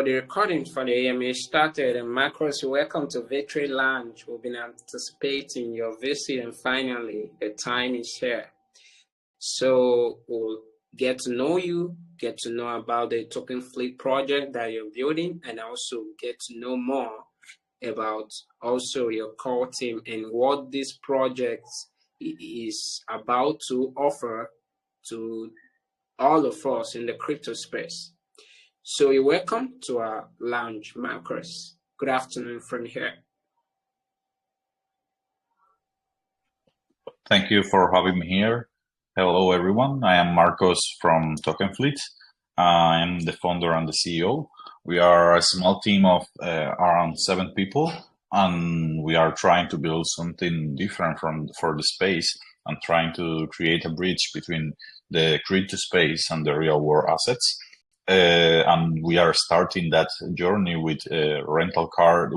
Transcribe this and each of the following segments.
the recording for the AMA started, and Marcos, welcome to Victory Lounge. We've been anticipating your visit, and finally, the time is here. So we'll get to know you, get to know about the token fleet project that you're building, and also get to know more about also your core team and what this project is about to offer to all of us in the crypto space. So you're welcome to our lounge, Marcus. Good afternoon from here. Thank you for having me here. Hello, everyone. I am Marcos from Token Fleet. I am the founder and the CEO. We are a small team of around 7 people, and we are trying to build something different for the space and trying to create a bridge between the crypto space and the real world assets. And we are starting that journey with the rental car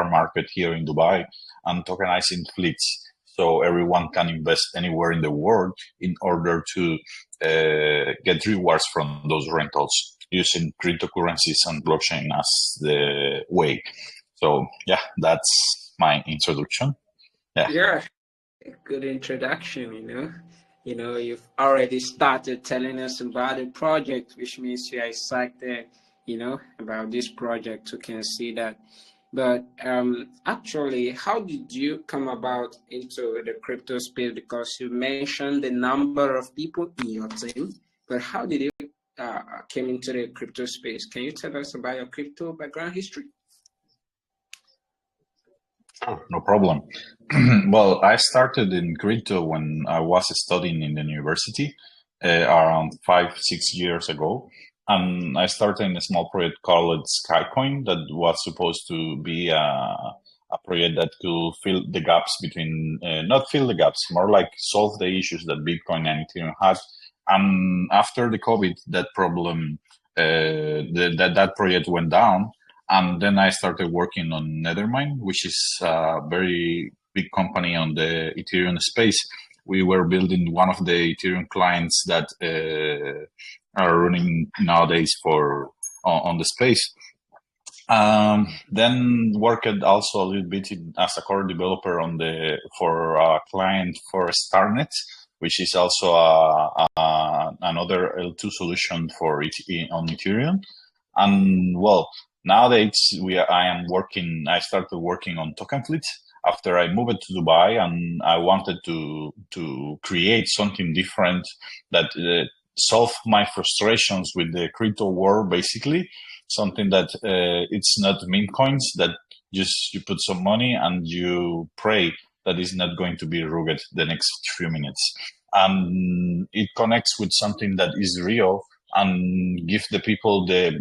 market here in Dubai and tokenizing fleets, so everyone can invest anywhere in the world in order to get rewards from those rentals using cryptocurrencies and blockchain as the way. So yeah, that's my introduction. Yeah, good introduction. You've already started telling us about the project, which means you are excited, about this project. You can see that. But actually, how did you come about into the crypto space? Because you mentioned the number of people in your team, but how did you came into the crypto space? Can you tell us about your crypto background history? Sure, no problem. Well, I started in crypto when I was studying in the university around 5-6 years ago. And I started in a small project called SkyCoin that was supposed to be a project that could fill the gaps between, not fill the gaps, more like solve the issues that Bitcoin and Ethereum had. And after the COVID, that problem, that project went down. And then I started working on Nethermind, which is a very big company on the Ethereum space. We were building one of the Ethereum clients that are running nowadays on the space. Then worked also a little bit as a core developer for a client for StarNet, which is also another L2 solution on Ethereum. And well, nowadays I started working on Token Fleet after I moved to Dubai, and I wanted to create something different that solve my frustrations with the crypto world, basically. Something that it's not meme coins that just you put some money and you pray that is not going to be rugged the next few minutes. And it connects with something that is real and give the people give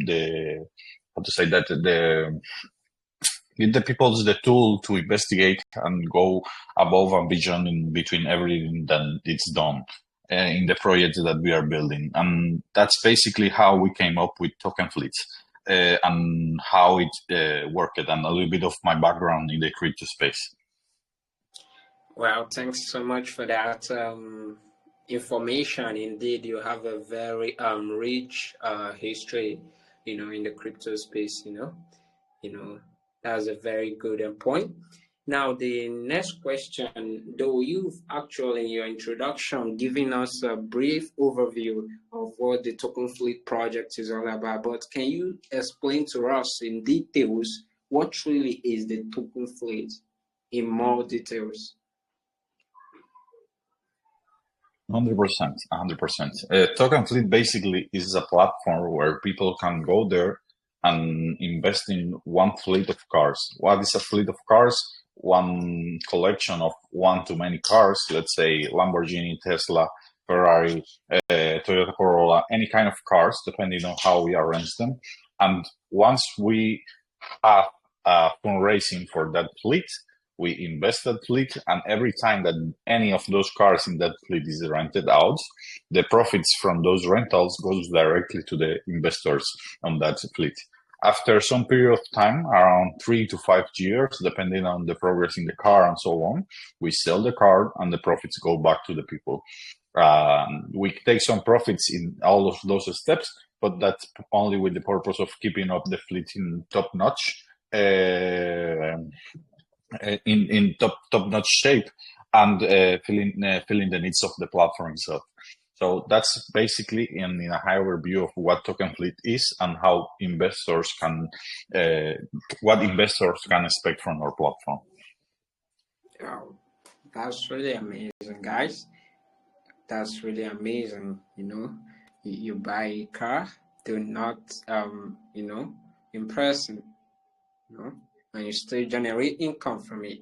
the people the tool to investigate and go above and beyond in between everything that it's done in the project that we are building. And that's basically how we came up with Token Fleet and how it worked, and a little bit of my background in the crypto space. Well, thanks so much for that information. Indeed, you have a very rich history, in the crypto space, that's a very good point. Now, the next question, though you've actually in your introduction given us a brief overview of what the Token Fleet project is all about, but can you explain to us in details what really is the Token Fleet in more details? 100%. Token Fleet basically is a platform where people can go there and invest in one fleet of cars. What is a fleet of cars? One collection of one to many cars, let's say Lamborghini, Tesla, Ferrari, Toyota Corolla, any kind of cars, depending on how we arrange them. And once we have fundraising for that fleet, we invest that fleet, and every time that any of those cars in that fleet is rented out, the profits from those rentals goes directly to the investors on that fleet. After some period of time, around 3 to 5 years, depending on the progress in the car and so on, we sell the car and the profits go back to the people. We take some profits in all of those steps, but that's only with the purpose of keeping up the fleet in top notch, in top notch shape, and filling the needs of the platform itself. So that's basically in a high overview of what token fleet is and how investors can, what investors can expect from our platform. Oh, that's really amazing, guys. That's really amazing. You buy a car, do not impressing, and you still generate income from it.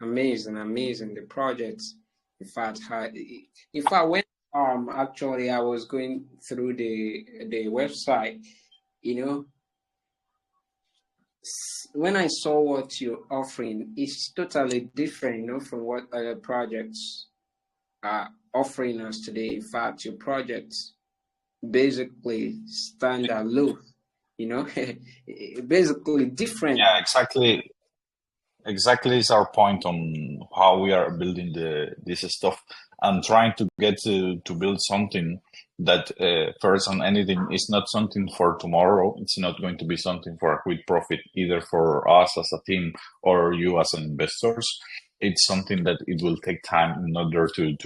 Amazing. The projects. In fact, when actually I was going through the website, when I saw what you're offering, it's totally different, from what other projects are offering us today. In fact, your projects basically stand aloof, basically different. Yeah, exactly is our point on how we are building this stuff and trying to get to build something that first on anything is not something for tomorrow. It's not going to be something for a quick profit either for us as a team or you as an investors. It's something that it will take time in order to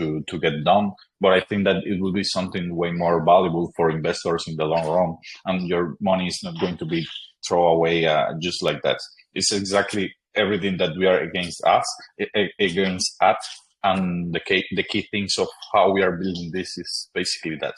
get done, but I think that it will be something way more valuable for investors in the long run, and your money is not going to be thrown away just like that. It's exactly everything that we are against at, and the key things of how we are building this is basically that.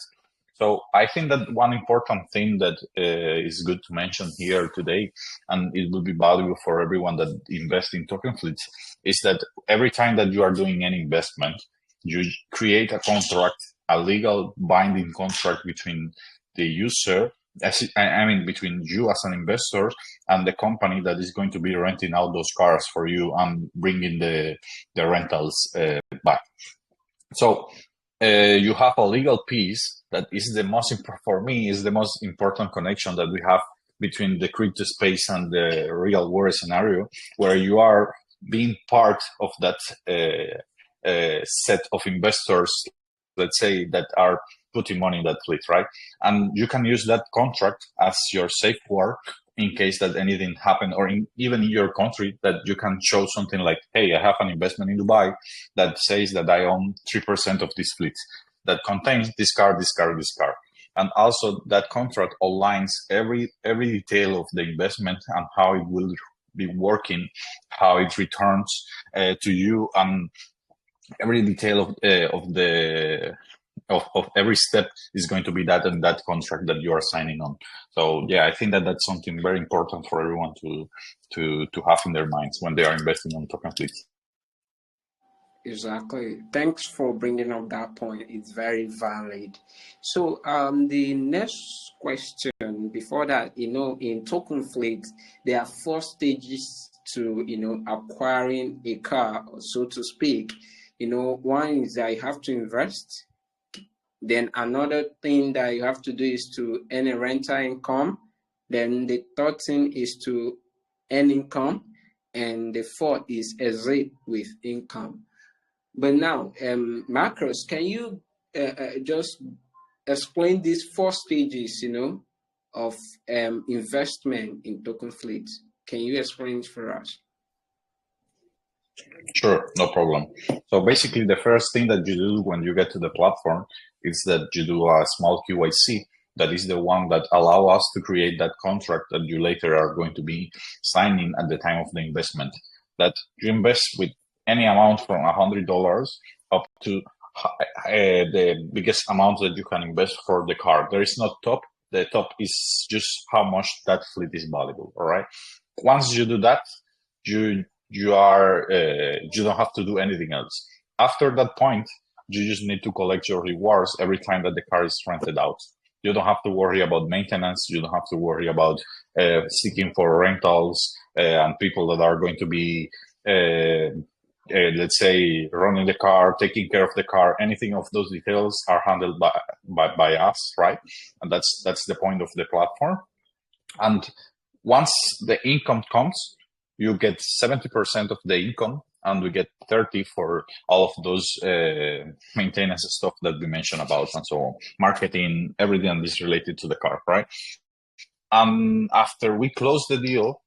So I think that one important thing that is good to mention here today, and it will be valuable for everyone that invests in token fleets, is that every time that you are doing any investment, you create a contract, a legal binding contract between the user, between you as an investor and the company that is going to be renting out those cars for you and bringing the rentals back. So you have a legal piece that is for me, is the most important connection that we have between the crypto space and the real world scenario, where you are being part of that set of investors, let's say, that are putting money in that fleet, right? And you can use that contract as your safeguard in case that anything happened, or even in your country, that you can show something like, hey, I have an investment in Dubai that says that I own 3% of this fleet that contains this car. And also that contract aligns every detail of the investment and how it will be working, how it returns to you, and every detail of every step is going to be that in that contract that you are signing on. So yeah, I think that that's something very important for everyone to have in their minds when they are investing on token fleets. Exactly. Thanks for bringing up that point. It's very valid. So the next question before that, in token fleet, there are 4 stages to acquiring a car, so to speak. One is that you have to invest. Then another thing that you have to do is to earn a rental income. Then the third thing is to earn income. And the fourth is exit with income. But now, Marcos, can you just explain these 4 stages, of investment in token fleet? Can you explain it for us? Sure, no problem. So basically, the first thing that you do when you get to the platform is that you do a small KYC. That is the one that allow us to create that contract that you later are going to be signing at the time of the investment. That you invest with any amount from $100 up to the biggest amount that you can invest for the car. There is no top. The top is just how much that fleet is valuable. All right. Once you do that, you don't have to do anything else. After that point, you just need to collect your rewards every time that the car is rented out. You don't have to worry about maintenance. You don't have to worry about seeking for rentals and people that are going to be let's say, running the car, taking care of the car. Anything of those details are handled by us, right? And that's the point of the platform. And once the income comes, you get 70% of the income and we get 30 for all of those maintenance stuff that we mentioned about, and so on, marketing, everything that is related to the car, right? After we close the deal,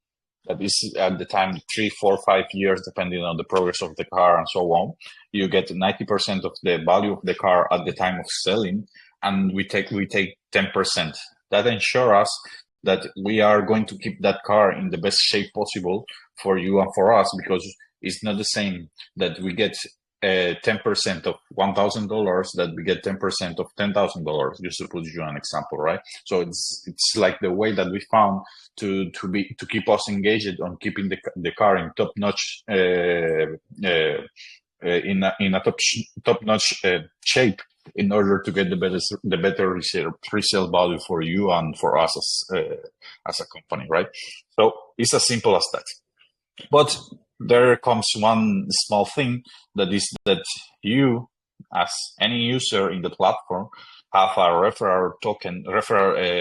that is at the time 3, 4, 5 years, depending on the progress of the car and so on, you get 90% of the value of the car at the time of selling, and we take 10%. That ensures us that we are going to keep that car in the best shape possible for you and for us, because it's not the same that we get 10% of $1,000 that we get 10% of $10,000, just to put you an example, right? So it's like the way that we found to keep us engaged on keeping the car in top notch in a top notch shape, in order to get the better resale value for you and for us as a company, right? So it's as simple as that. But there comes one small thing, that is that you, as any user in the platform, have a referral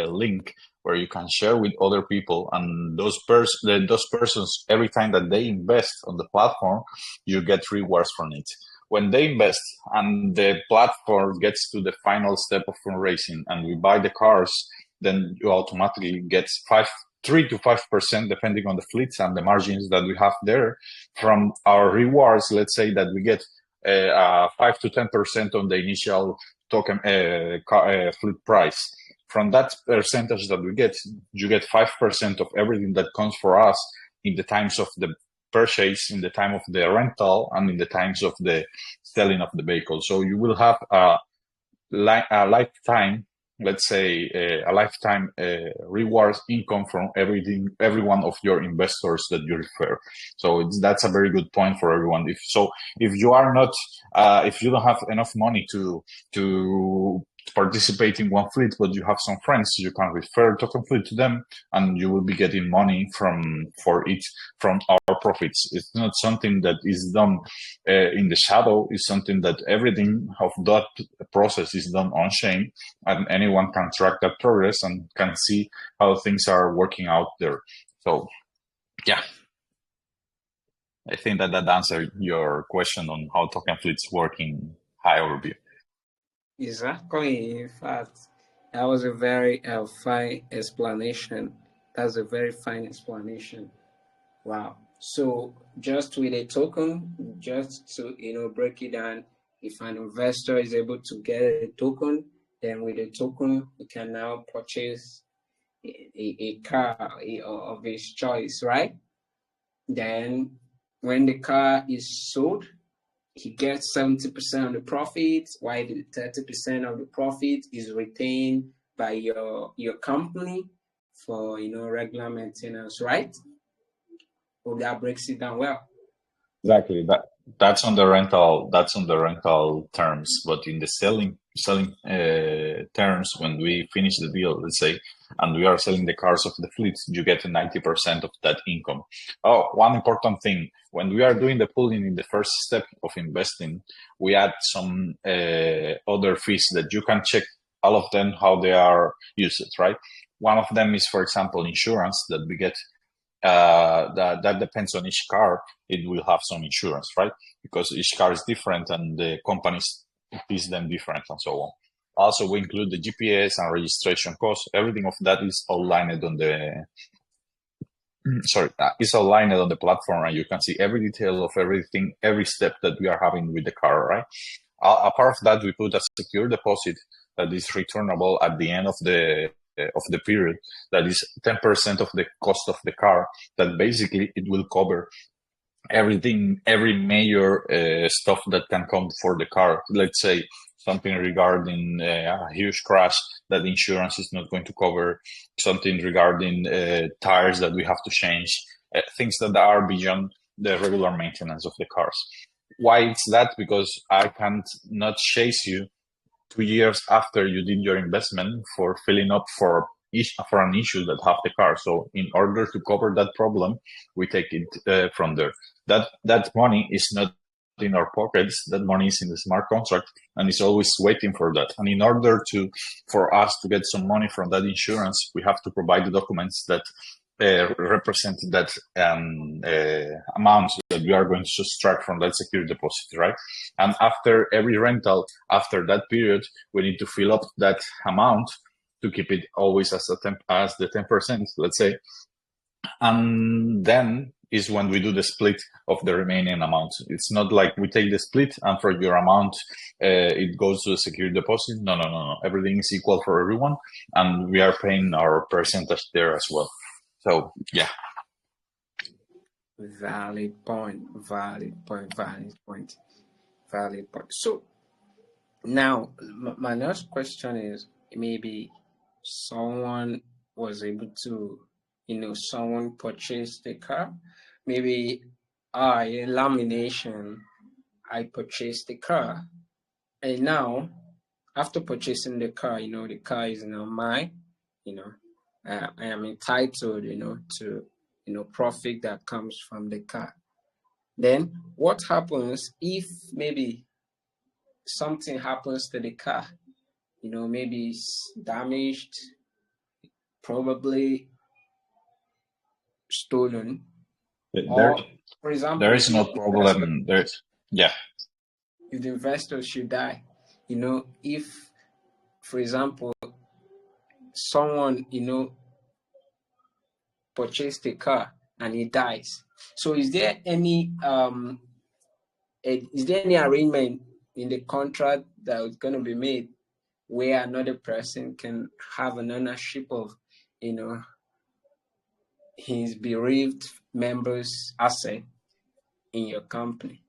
link where you can share with other people, and those persons, every time that they invest on the platform, you get rewards from it. When they invest and the platform gets to the final step of fundraising and we buy the cars, then you automatically get 3 to 5%, depending on the fleets and the margins that we have there, from our rewards. Let's say that we get 5 to 10% on the initial token fleet price. From that percentage that we get, you get 5% of everything that comes for us in the times of the purchase, in the time of the rental, and in the times of the selling of the vehicle. So you will have a lifetime, let's say a lifetime rewards income from every one of your investors that you refer. So that's a very good point for everyone. If you are not, if you don't have enough money to participate in one fleet, but you have some friends, you can refer token fleet to them, and you will be getting money from our profits. It's not something that is done in the shadow. It's something that everything of that process is done on chain, and anyone can track that progress and can see how things are working out there. So yeah, I think that answered your question on how token fleets work in high overview. Exactly. In fact, that was a very fine explanation. That's a very fine explanation. Wow. So just with a token, just to break it down, if an investor is able to get a token, then with a token he can now purchase a car of his choice, right? Then when the car is sold, he gets 70% of the profit, while the 30% of the profit is retained by your company for regular maintenance, right? Hope that breaks it down well. Exactly. That's on the rental terms, but in the selling terms, when we finish the deal, let's say, and we are selling the cars of the fleet, you get 90% of that income. Oh, one important thing: when we are doing the pooling in the first step of investing, we add some other fees that you can check all of them how they are used, right? One of them is, for example, insurance that we get. That depends on each car. It will have some insurance, right? Because each car is different and the companies piece them different and so on. Also, we include the GPS and registration costs. Everything of that is outlined on the is outlined on the platform, and you can see every detail of everything, every step that we are having with the car, right? Apart from that, we put a secure deposit that is returnable at the end of the period. That is 10% of the cost of the car. That basically it will cover everything, every major stuff that can come for the car. Let's say something regarding a huge crash that insurance is not going to cover, something regarding tires that we have to change, things that are beyond the regular maintenance of the cars. Why it's that? Because I can't not chase you 2 years after you did your investment for filling up for an issue that have the car. So in order to cover that problem, we take it from there. That money is not in our pockets. That money is in the smart contract, and it's always waiting for that. And in order for us to get some money from that insurance, we have to provide the documents that represent that amount that we are going to subtract from that security deposit, right? And after every rental, after that period, we need to fill up that amount to keep it always as the 10%, let's say. And then is when we do the split of the remaining amount. It's not like we take the split and for your amount, it goes to the security deposit. No. Everything is equal for everyone, and we are paying our percentage there as well. So yeah. Valid point. So now my next question is, maybe someone was able to, someone purchased the car. Maybe in lamination, I purchased the car, and now after purchasing the car, the car is now mine. I am entitled, to profit that comes from the car. Then what happens if maybe something happens to the car? Maybe it's damaged, probably stolen, or for example, there is no problem. If the investor should die, if, for example, someone purchased a car and he dies, so is there any arrangement in the contract that is going to be made where another person can have an ownership of his bereaved members' asset in your company?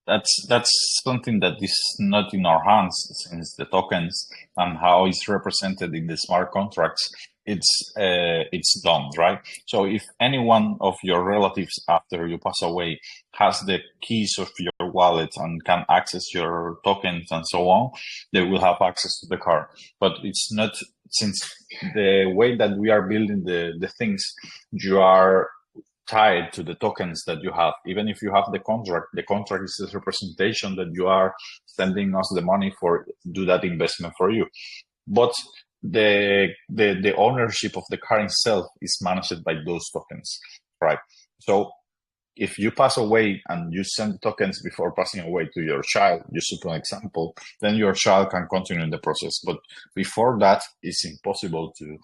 That's something that is not in our hands, since the tokens and how it's represented in the smart contracts, it's done, right? So if any one of your relatives after you pass away has the keys of your wallet and can access your tokens and so on, they will have access to the car. But it's not, since the way that we are building the things, you are tied to the tokens that you have. Even if you have the contract is a representation that you are sending us the money for do that investment for you. But the ownership of the car itself is managed by those tokens, right? So if you pass away and you send tokens before passing away to your child, just to an example, then your child can continue in the process. But before that, it's impossible to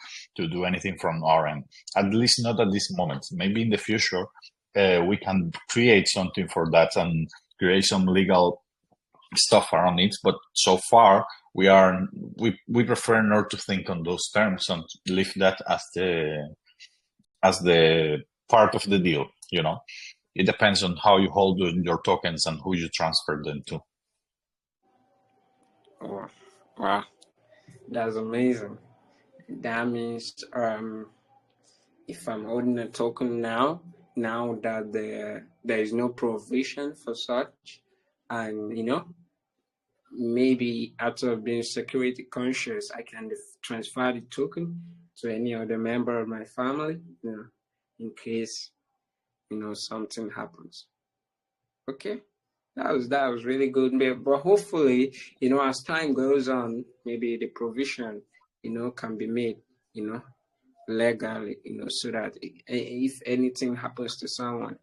do anything from our end, at least not at this moment. Maybe in the future, we can create something for that and create some legal stuff around it. But so far, we prefer not to think on those terms and leave that as the part of the deal, It depends on how you hold your tokens and who you transfer them to. Oh, wow, that's amazing. That means if I'm holding a token now that there is no provision for such, and maybe out of being security conscious, I can transfer the token to any other member of my family, in case something happens. Okay, that was really good. But hopefully, as time goes on, maybe the provision, can be made, legally, so that if anything happens to someone,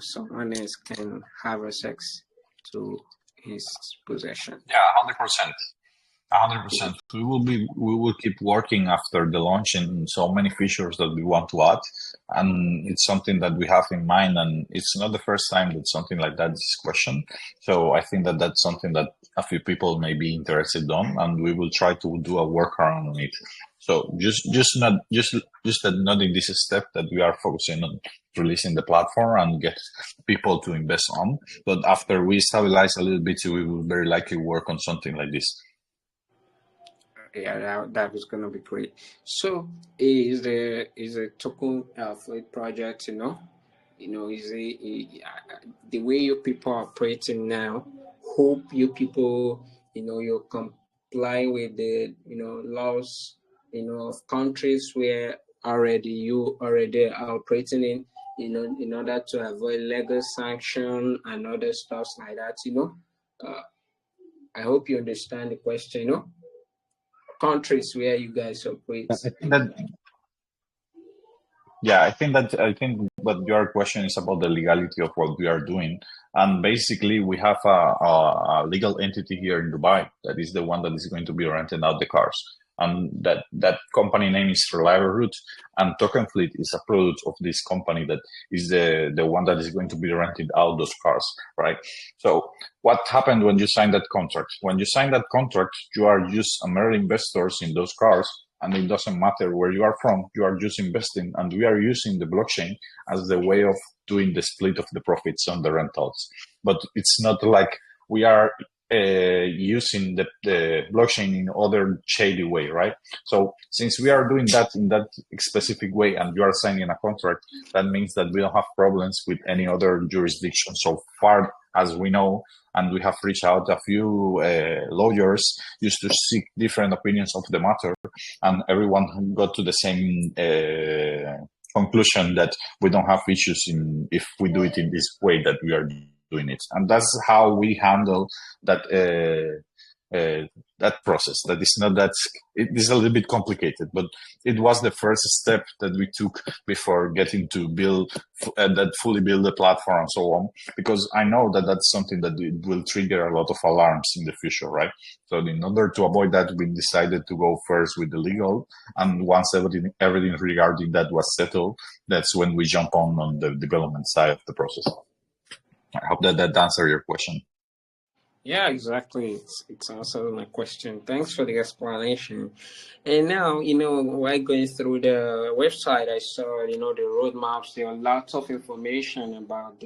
someone else can have access to his possession. Yeah, 100%. 100%. We will keep working after the launch in so many features that we want to add, and it's something that we have in mind. And it's not the first time that something like that is questioned. So I think that that's something that a few people may be interested on, and we will try to do a workaround on it. So just that not in this step that we are focusing on releasing the platform and get people to invest on, but after we stabilize a little bit, we will very likely work on something like this. Yeah, that was gonna be great. So is a token fleet project, is the way you people are operating now? Hope you people, you comply with the laws, of countries where you already are operating in, in order to avoid legal sanction and other stuff like that. I hope you understand the question. Countries where you guys operate. Yeah, I think what your question is about the legality of what we are doing, and basically we have a legal entity here in Dubai that is the one that is going to be renting out the cars, and that company name is Reliable Route, and Token Fleet is a product of this company that is the one that is going to be renting out those cars, right? So what happened when you sign that contract? When you sign that contract, you are just a mere investors in those cars, and it doesn't matter where you are from, you are just investing, and we are using the blockchain as the way of doing the split of the profits on the rentals. But it's not like we are using the blockchain in other shady way, right? So since we are doing that in that specific way, and you are signing a contract, that means that we don't have problems with any other jurisdiction so far as we know. And we have reached out a few lawyers just to seek different opinions of the matter, and everyone got to the same conclusion that we don't have issues in if we do it in this way that we are doing it, and that's how we handle that that process. That is not that it is a little bit complicated, but it was the first step that we took before getting to build that fully build the platform and so on, because I know that that's something that it will trigger a lot of alarms in the future, right? So in order to avoid that, we decided to go first with the legal, and once everything regarding that was settled, that's when we jump on the development side of the process. I hope that answered your question. Yeah, exactly. It's answered my question. Thanks for the explanation. And now, while going through the website, I saw, the roadmaps. There are lots of information about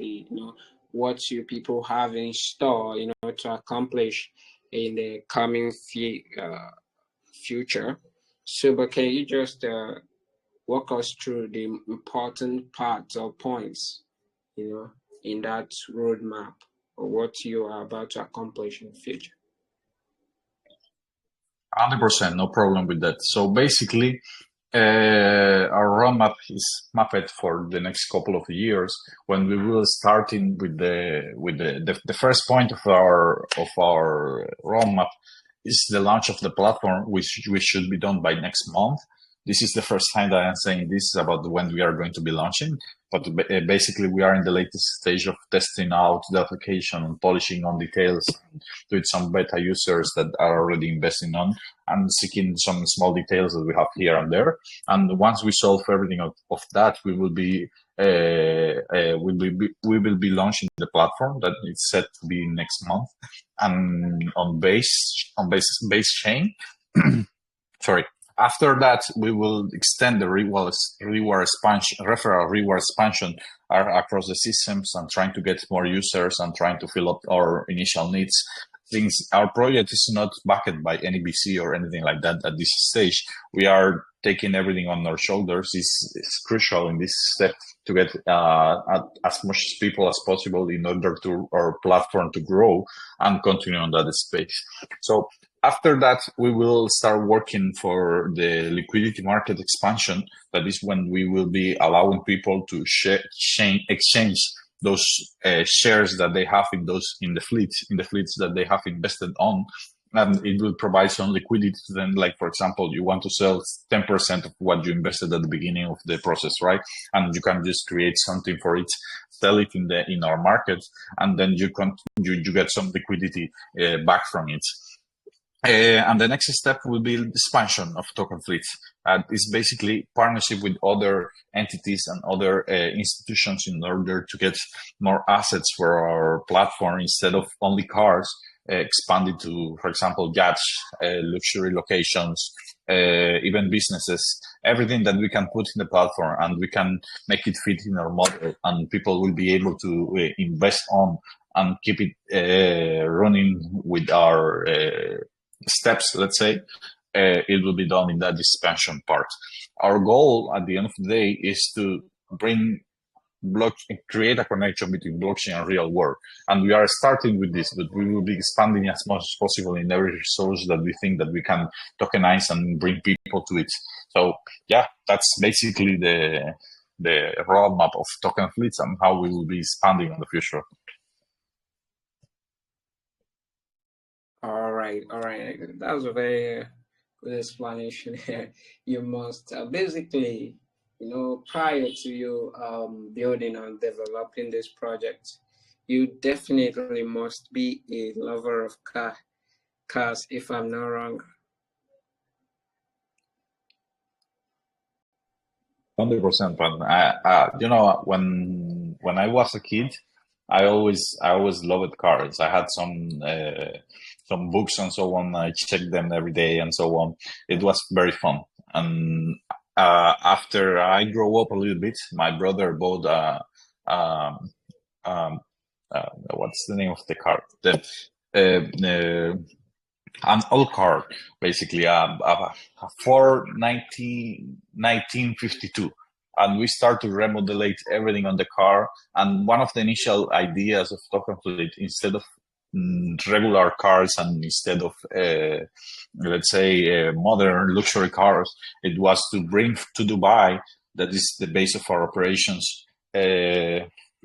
what you people have in store, to accomplish in the coming future. So, but can you just walk us through the important parts or points, in that roadmap, or what you are about to accomplish in the future? 100%, no problem with that. So basically, our roadmap is mapped for the next couple of years, when we will starting with the first point of our roadmap is the launch of the platform, which we should be done by next month. This is the first time that I'm saying this about when we are going to be launching. But basically, we are in the latest stage of testing out the application and polishing on details with some beta users that are already investing on, and seeking some small details that we have here and there. And once we solve everything of that, we will be we will be launching the platform that is set to be next month, and on base chain. Sorry. After that, we will extend the reward expansion, referral reward expansion across the systems, and trying to get more users and trying to fill up our initial needs. Since our project is not backed by any VC or anything like that at this stage, we are taking everything on our shoulders. It's crucial in this step to get as much people as possible in order to our platform to grow and continue on that space. So after that, we will start working for the liquidity market expansion. That is when we will be allowing people to exchange those shares that they have in the fleets that they have invested on, and it will provide some liquidity to them. Like, for example, you want to sell 10% of what you invested at the beginning of the process, right? And you can just create something for it, sell it in our market, and then you get some liquidity back from it. And the next step will be expansion of token fleets. It's basically partnership with other entities and other institutions in order to get more assets for our platform, instead of only cars, expanded to, for example, yachts, luxury locations, even businesses, everything that we can put in the platform, and we can make it fit in our model, and people will be able to invest on and keep it running with our steps, let's say. It will be done in that expansion part. Our goal at the end of the day is to create a connection between blockchain and real world. And we are starting with this, but we will be expanding as much as possible in every resource that we think that we can tokenize and bring people to it. So yeah, that's basically the roadmap of token fleets and how we will be expanding in the future. All right, all right. That was a very good explanation. You must basically prior to you building and developing this project, you definitely must be a lover of cars, if I'm not wrong. 100%. But when I was a kid, I always loved cars. I had some books and so on. I checked them every day and so on. It was very fun. And after I grew up a little bit, my brother bought um, um, what's the name of the car? An old car, basically, a Ford 1952. And we start to remodel everything on the car. And one of the initial ideas of Token Fleet, instead of regular cars and instead of, let's say, modern luxury cars, it was to bring to Dubai, that is the base of our operations,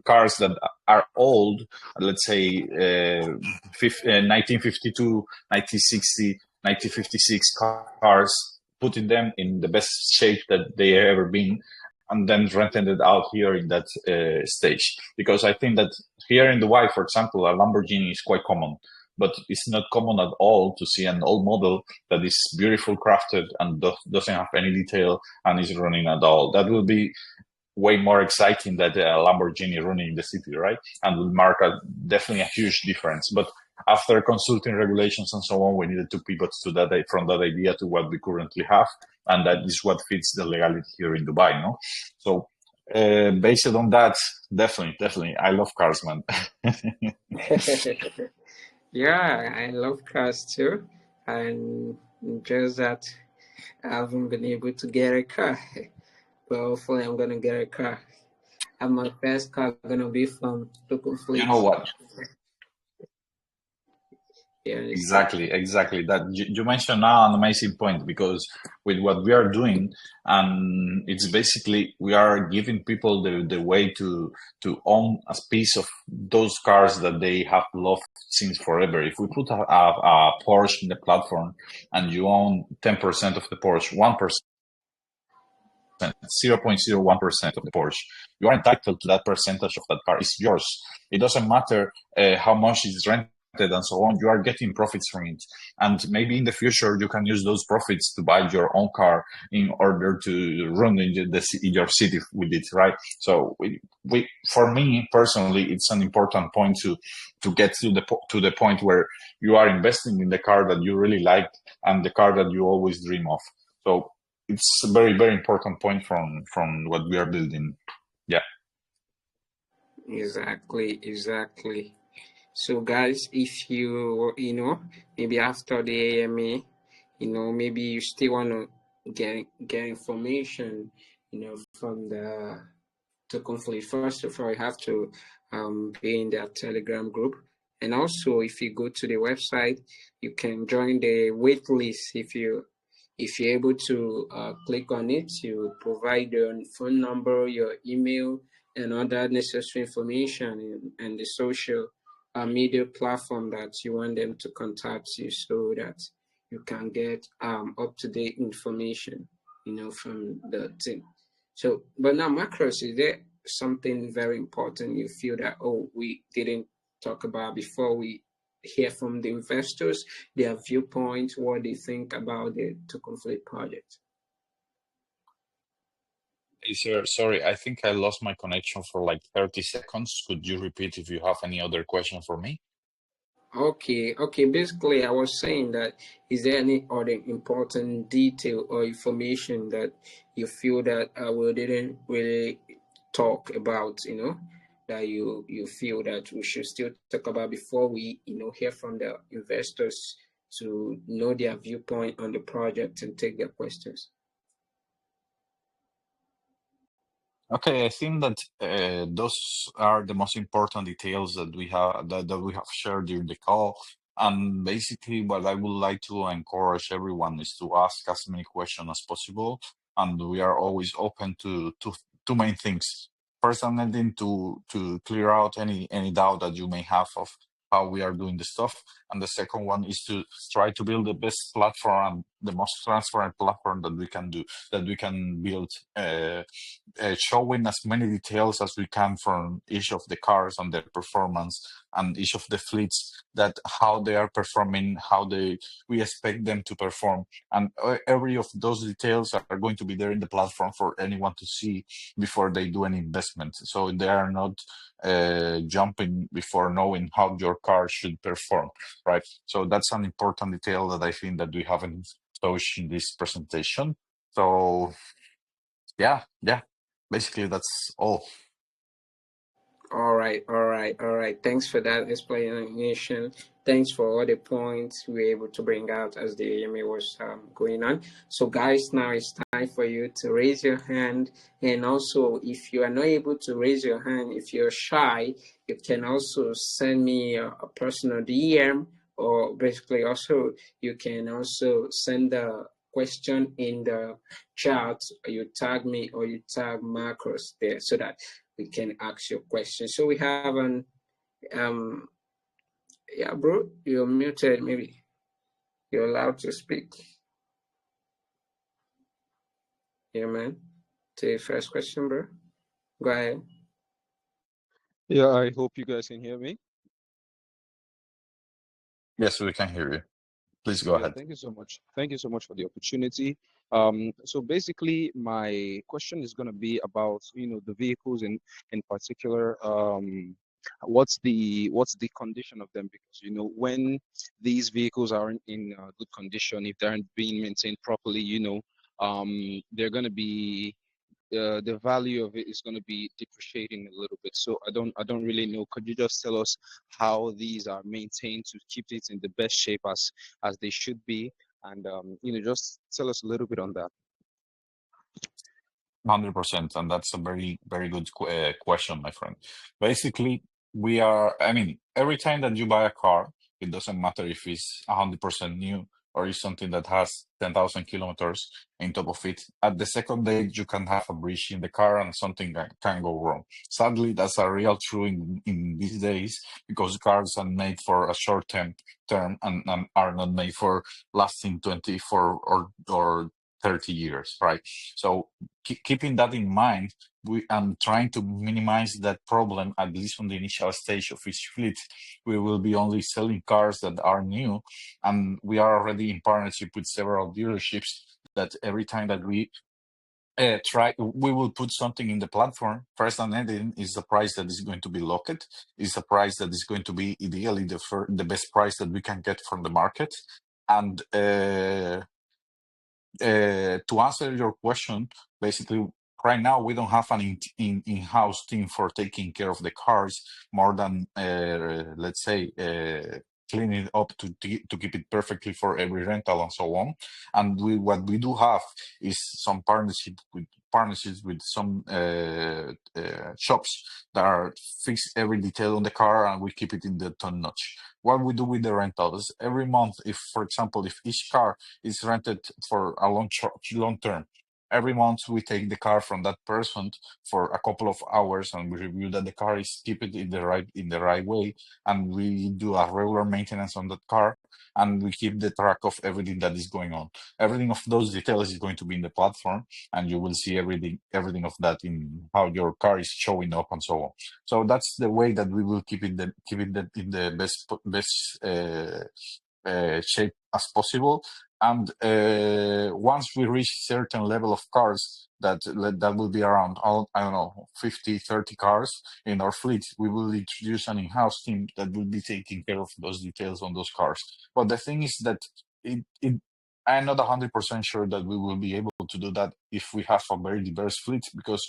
cars that are old, let's say 1952, 1960, 1956 cars, putting them in the best shape that they have ever been, and then renting it out here in that stage. Because I think that here in Dubai, for example, a Lamborghini is quite common, but it's not common at all to see an old model that is beautiful crafted and doesn't have any detail and is running at all. That will be way more exciting than a Lamborghini running in the city, right? And will mark definitely a huge difference. But after consulting regulations and so on, we needed to pivot to that from that idea to what we currently have, and that is what fits the legality here in Dubai, no? So based on that, definitely, I love cars, man. Yeah, I love cars too, and just that I haven't been able to get a car. But hopefully, I'm gonna get a car. And my first car gonna be from Local You Fleet. know what? You understand? Exactly. That you mentioned now an amazing point, because with what we are doing, and it's basically we are giving people the way to own a piece of those cars that they have loved since forever. If we put a Porsche in the platform and you own 10% of the Porsche, 1%, 0.01% of the Porsche, you are entitled to that percentage of that car. It's yours. It doesn't matter how much it's rented and so on. You are getting profits from it, and maybe in the future you can use those profits to buy your own car in order to run in your city with it, right? So for me personally, it's an important point to get to the point where you are investing in the car that you really like and the car that you always dream of. So it's a very important point from what we are building. Yeah. Exactly. So, guys, if maybe after the AMA, maybe you still want to get information, from the Token Fleet. First of all, you have to be in their Telegram group. And also, if you go to the website, you can join the wait list. If you're able to click on it, you provide your phone number, your email, and other necessary information and the social media platform that you want them to contact you, so that you can get up-to-date information, from the team. So, but now, Macros, is there something very important you feel that, we didn't talk about before we hear from the investors, their viewpoint, what they think about the Token Fleet project? Hey, sir, sorry, I think I lost my connection for like 30 seconds. Could you repeat if you have any other question for me? Okay. Basically, I was saying that, is there any other important detail or information that you feel that we didn't really talk about, that you feel that we should still talk about before we, hear from the investors to know their viewpoint on the project and take their questions? Okay, I think that those are the most important details that we have shared during the call. And basically, what I would like to encourage everyone is to ask as many questions as possible, and we are always open to two main things. First, I'm needing to clear out any doubt that you may have of how we are doing the stuff, and the second one is to try to build the best platform and the most transparent platform that we can do, that we can build, showing as many details as we can from each of the cars and their performance and each of the fleets, that how they are performing, we expect them to perform, and every of those details are going to be there in the platform for anyone to see before they do an investment. So they are not jumping before knowing how your car should perform, right? So that's an important detail that I think that we haven't touched in this presentation. So yeah, basically that's all. All right. Thanks for that explanation. Thanks for all the points we were able to bring out as the AMA was going on. So, guys, now it's time for you to raise your hand. And also, if you are not able to raise your hand, if you're shy, you can also send me a personal DM, or basically, also, you can also send a question in the chat. You tag me or you tag Marcos there so that we can ask your question. So we have an yeah, bro, you're muted. Maybe you're allowed to speak. Yeah, man. To the first question, bro. Go ahead. Yeah, I hope you guys can hear me. Yes, we can hear you. Please go ahead. Thank you so much. Thank you so much for the opportunity. So basically, my question is going to be about, the vehicles in particular. What's the condition of them? Because when these vehicles aren't in good condition, if they aren't being maintained properly, they're going to be the value of it is going to be depreciating a little bit. So I don't really know. Could you just tell us how these are maintained to keep it in the best shape as they should be, and just tell us a little bit on that. 100%, and that's a very, very good question, my friend. Basically, every time that you buy a car, it doesn't matter if it's 100% new or it's something that has 10,000 kilometers in top of it. At the second day, you can have a breach in the car and something can go wrong. Sadly, that's a real true in these days, because cars are made for a short term and are not made for lasting 24 or 30 years, right? So keeping that in mind, we am trying to minimize that problem, at least on the initial stage of each fleet. We will be only selling cars that are new, and we are already in partnership with several dealerships that every time that we we will put something in the platform. First and ending is the price that is going to be locked, is the price that is going to be ideally the best price that we can get from the market. And to answer your question, basically, right now we don't have an in-house team for taking care of the cars more than, let's say, cleaning it up to keep it perfectly for every rental and so on. And what we do have is some partnerships with some shops that are fix every detail on the car, and we keep it in the top notch. What we do with the rentals every month, if, for example, if each car is rented for a long term, every month we take the car from that person for a couple of hours, and we review that the car is kept in the right way, and we do a regular maintenance on that car, and we keep the track of everything that is going on. Everything of those details is going to be in the platform, and you will see everything of that in how your car is showing up and so on. So that's the way that we will keep it in the best shape as possible. And once we reach certain level of cars, that will be around, I don't know, 50, 30 cars in our fleet, we will introduce an in-house team that will be taking care of those details on those cars. But the thing is that I'm not 100% sure that we will be able to do that if we have a very diverse fleet, because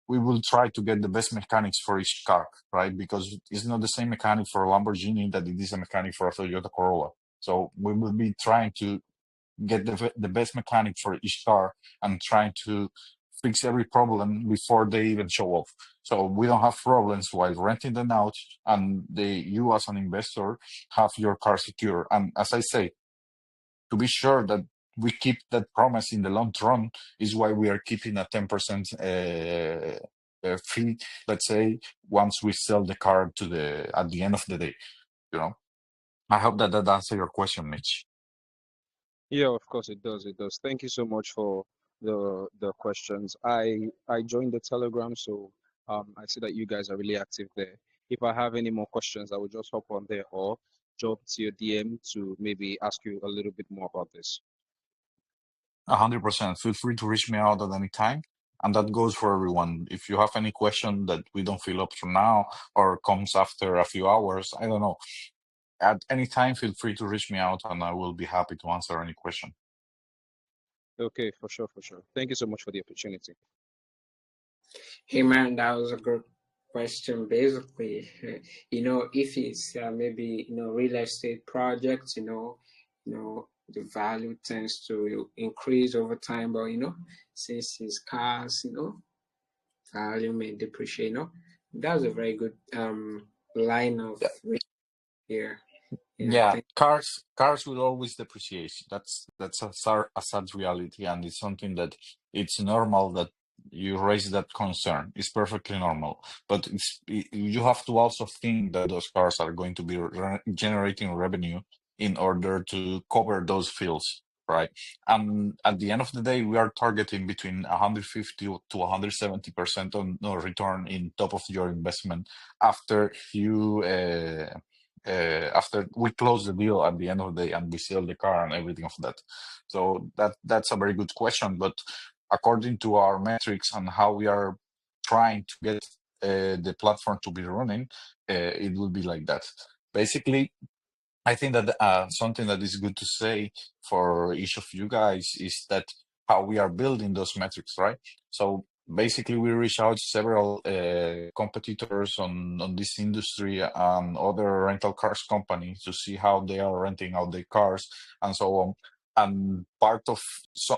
we will try to get the best mechanics for each car, right? Because it's not the same mechanic for a Lamborghini that it is a mechanic for a Toyota Corolla. So we will be trying to get the best mechanic for each car and trying to fix every problem before they even show off. So we don't have problems while renting them out, and you as an investor have your car secure. And as I say, to be sure that we keep that promise in the long run is why we are keeping a 10% fee, let's say, once we sell the car at the end of the day. I hope that answers your question, Mitch. Yeah, of course it does. It does. Thank you so much for the questions. I joined the Telegram, so I see that you guys are really active there. If I have any more questions, I will just hop on there or drop to your DM to maybe ask you a little bit more about this. 100%. Feel free to reach me out at any time. And that goes for everyone. If you have any question that we don't fill up for now or comes after a few hours, I don't know. At any time, feel free to reach me out and I will be happy to answer any question. Okay, for sure, for sure. Thank you so much for the opportunity. Hey man, that was a good question. Basically, if it's maybe real estate projects, the value tends to increase over time, but since it's cars, value may depreciate. That's a very good line of here. Yeah, Thank cars will always depreciate. That's a sad reality, and it's something that it's normal that you raise that concern. It's perfectly normal, but you have to also think that those cars are going to be generating revenue in order to cover those fields, right? And at the end of the day, we are targeting between 150 to 170% on no return in top of your investment after you. After we close the deal at the end of the day and we sell the car and everything of that. So that's a very good question. But according to our metrics and how we are trying to get the platform to be running, it will be like that. Basically, I think that something that is good to say for each of you guys is that how we are building those metrics, right? So basically, we reach out to several competitors on this industry and other rental cars companies to see how they are renting out their cars and so on. And part of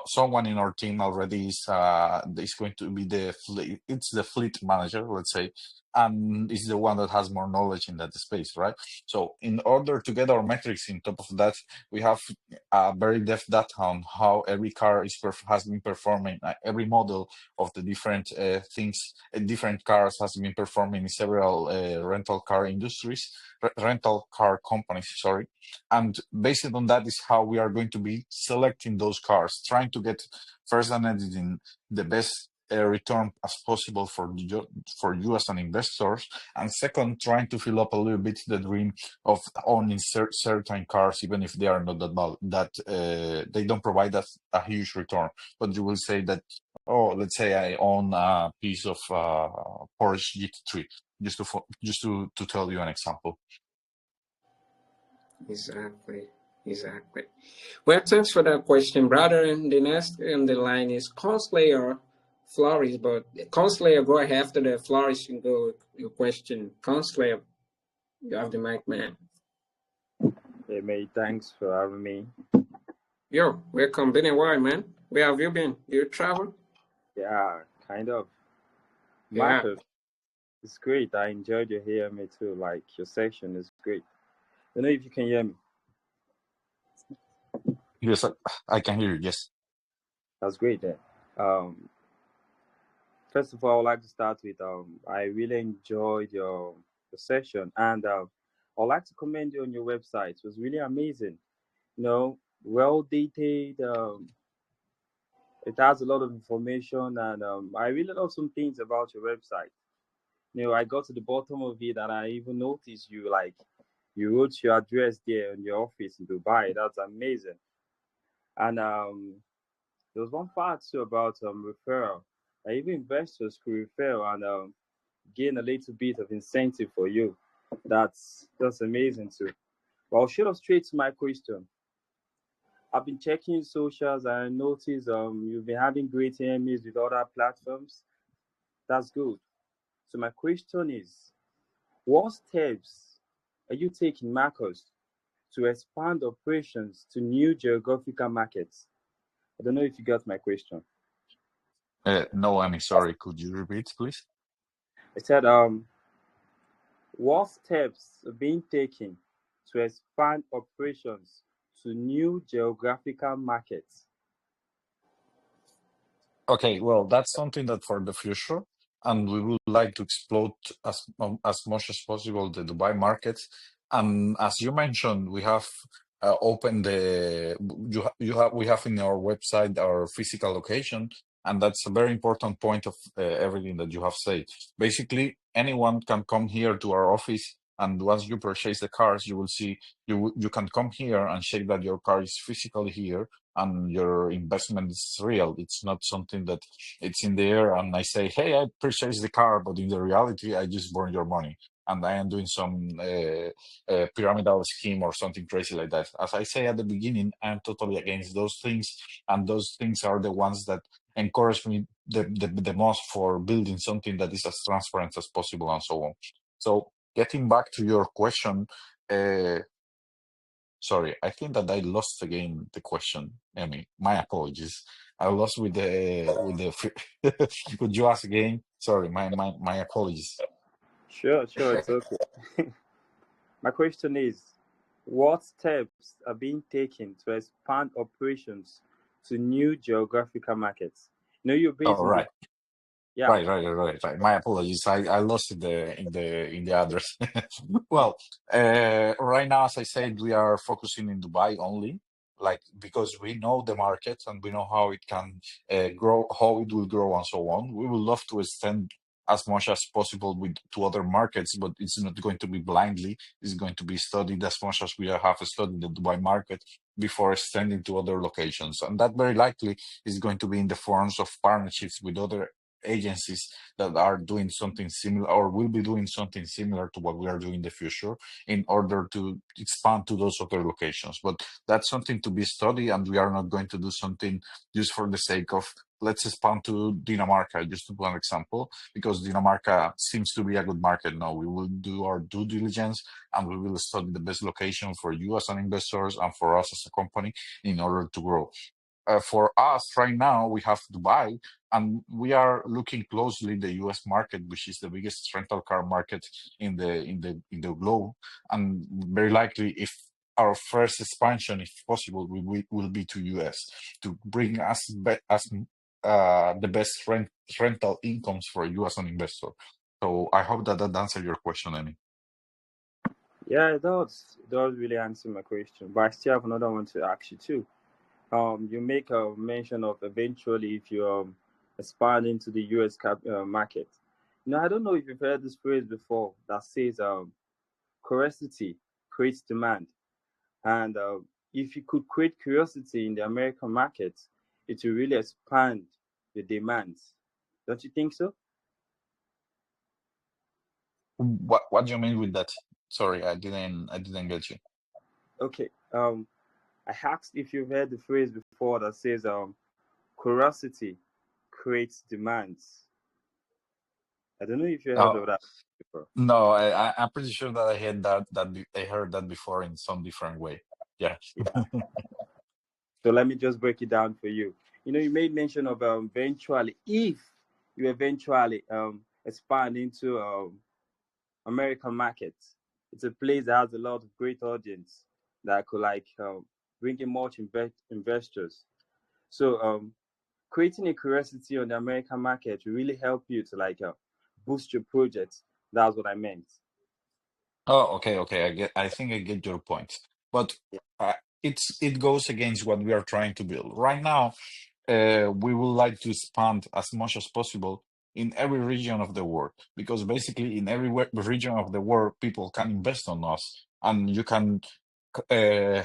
someone in our team already is going to be it's the fleet manager, let's say, and is the one that has more knowledge in that space, right? So in order to get our metrics in top of that, we have very depth data on how every car has been performing, every model of the different things, different cars has been performing in several rental car industries, rental car companies, sorry. And based on that is how we are going to be selecting those cars, trying to get first and editing the best return as possible for you as an investor, and second, trying to fill up a little bit the dream of owning certain cars, even if they are not that they don't provide us a huge return. But you will say that, oh, let's say I own a piece of Porsche GT3, just to tell you an example. Exactly. Well, thanks for that question, brother. And the next in the line is Conslayer Flourish, but Conslayer, go ahead after the Flourish and go with your question. Conslayer, you have the mic, man. Hey, mate, thanks for having me. Yo, welcome. Been a while, man. Where have you been? You travel? Yeah, kind of. Yeah. Marcus, it's great. I enjoyed your hearing me too. Like, your section is great. I don't know if you can hear me. Yes, I can hear you. Yes. That's great then. First of all, I would like to start with I really enjoyed your session, and I'd like to commend you on your website. It was really amazing. Well detailed. It has a lot of information, and I really love some things about your website. I got to the bottom of it, and I even noticed you wrote your address there in your office in Dubai. That's amazing. And there was one part too about referral. Even investors could refer and gain a little bit of incentive for you. That's amazing too. But I'll shoot up straight to my question. I've been checking socials and I noticed you've been having great AMAs with other platforms. That's good. So my question is, what steps are you taking, Marcus, to expand operations to new geographical markets? I don't know if you got my question. No, I'm sorry. Could you repeat, please? I said, what steps are being taken to expand operations to new geographical markets? Okay, well, that's something that for the future, and we would like to explode as much as possible the Dubai market. And as you mentioned, we have open we have in our website our physical location, and that's a very important point of everything that you have said. Basically, anyone can come here to our office, and once you purchase the cars, you will see you can come here and check that your car is physically here and your investment is real. It's not something that it's in the air and I say, hey, I purchased the car, but in the reality, I just burned your money and I am doing some pyramidal scheme or something crazy like that. As I say at the beginning, I'm totally against those things, and those things are the ones that encourage me the most for building something that is as transparent as possible and so on. So getting back to your question, sorry, I think that I lost again the question, Emmy. My apologies. I lost with could you ask again? Sorry, my apologies. Sure, it's okay. My question is, what steps are being taken to expand operations to new geographical markets? You're based Oh, in right. Dubai. Yeah. Right. My apologies. I lost in the address. Well, right now, as I said, we are focusing in Dubai only, like because we know the market and we know how it can grow, how it will grow, and so on. We would love to extend as much as possible to other markets, but it's not going to be blindly. It's going to be studied as much as we have studied the Dubai market before extending to other locations, and that very likely is going to be in the forms of partnerships with other agencies that are doing something similar or will be doing something similar to what we are doing in the future in order to expand to those other locations. But that's something to be studied, and we are not going to do something just for the sake of let's expand to Dinamarca, just to put an example, because Dinamarca seems to be a good market now. We will do our due diligence and we will study the best location for you as an investors and for us as a company in order to grow. For us right now, we have Dubai, and we are looking closely the U.S. market, which is the biggest rental car market in the globe. And very likely, if our first expansion, if possible, will be to U.S. to bring us the best rental incomes for you as an investor. So I hope that answered your question, Amy. Yeah, it does. It does really answer my question. But I still have another one to ask you too. You make a mention of eventually if you expand into the US market. I don't know if you've heard this phrase before that says curiosity creates demand. And if you could create curiosity in the American market, it will really expand the demands. Don't you think so? What do you mean with that? Sorry, I didn't get you. Okay. I asked if you've heard the phrase before that says curiosity creates demands. I don't know if you heard Oh, of that before. no, I'm pretty sure that I heard I heard that before in some different way. Yeah. Yeah. So let me just break it down for you. You made mention of eventually, if you eventually expand into American markets, it's a place that has a lot of great audience that could bring in much investors. So creating a curiosity on the American market will really help you to boost your projects. That's what I meant. Oh, okay. I think I get your point, but uh, it goes against what we are trying to build right now. We would like to expand as much as possible in every region of the world, because basically in every region of the world, people can invest on us, and you can uh,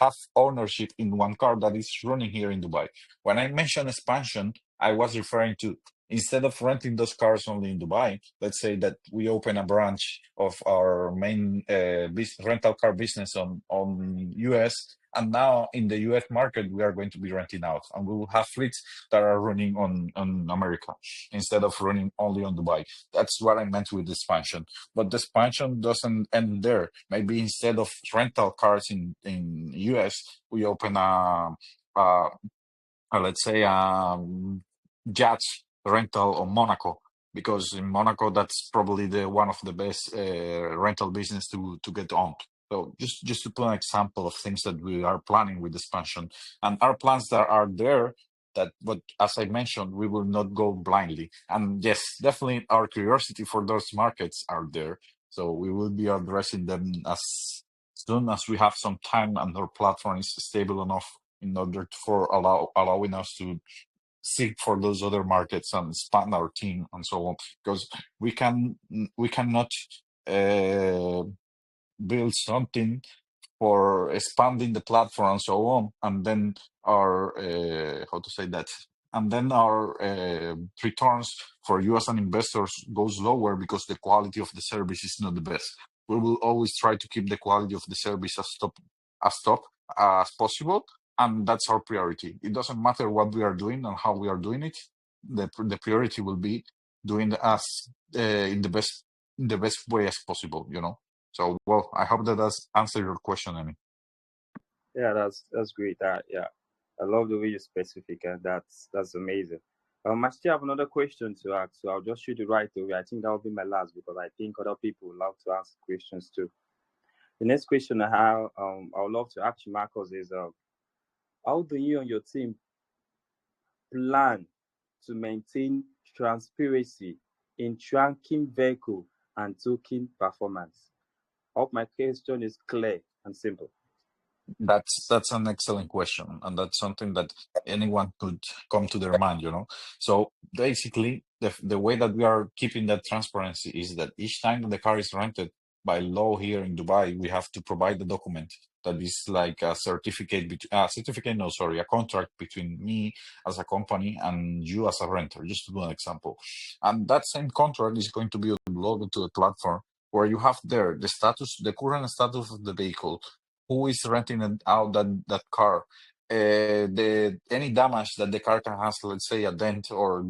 have ownership in one car that is running here in Dubai. When I mentioned expansion, I was referring to instead of renting those cars only in Dubai, let's say that we open a branch of our main rental car business on US. And now in the US market, we are going to be renting out, and we will have fleets that are running on America instead of running only on Dubai. That's what I meant with expansion. But the expansion doesn't end there. Maybe instead of rental cars in US, we open a let's say yachts rental on Monaco, because in Monaco that's probably the one of the best rental business to get on. So just to put an example of things that we are planning with expansion, and our plans that are there. That, but as I mentioned, we will not go blindly. And yes, definitely our curiosity for those markets are there. So we will be addressing them as soon as we have some time and our platform is stable enough in order for allowing us to seek for those other markets and expand our team and so on, because we cannot build something for expanding the platform and so on, and then our how to say that, and then our returns for you as an investors goes lower because the quality of the service is not the best. We will always try to keep the quality of the service as top as possible, and that's our priority. It doesn't matter what we are doing and how we are doing it. The priority will be doing as in the best way as possible. So, well, I hope that does answer your question, Amy. Yeah, that's great. Yeah, I love the way you're specific, and that's amazing. I still have another question to ask, so I'll just shoot it right away. I think that will be my last because I think other people would love to ask questions too. The next question I would love to ask you, Marcos, is how do you and your team plan to maintain transparency in tracking vehicle and token performance? I hope my question is clear and simple. That's an excellent question, and that's something that anyone could come to their mind. So basically, the way that we are keeping that transparency is that each time that the car is rented, by law here in Dubai, we have to provide the document that is like a a contract between me as a company and you as a renter, just to do an example. And that same contract is going to be uploaded to the platform where you have there the current status of the vehicle, who is renting out that car, any damage that the car can have, let's say a dent or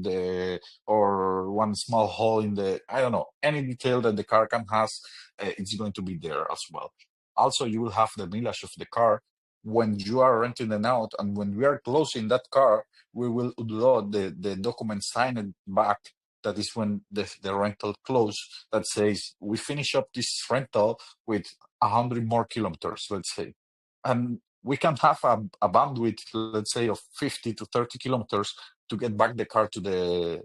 one small hole in the, I don't know, any detail that the car can has, it's going to be there as well. Also, you will have the mileage of the car when you are renting it out, and when we are closing that car, we will upload the document signed back. That is when the rental close, that says we finish up this rental with 100 more kilometers, let's say. And we can have a bandwidth, let's say, of 50 to 30 kilometers to get back the car to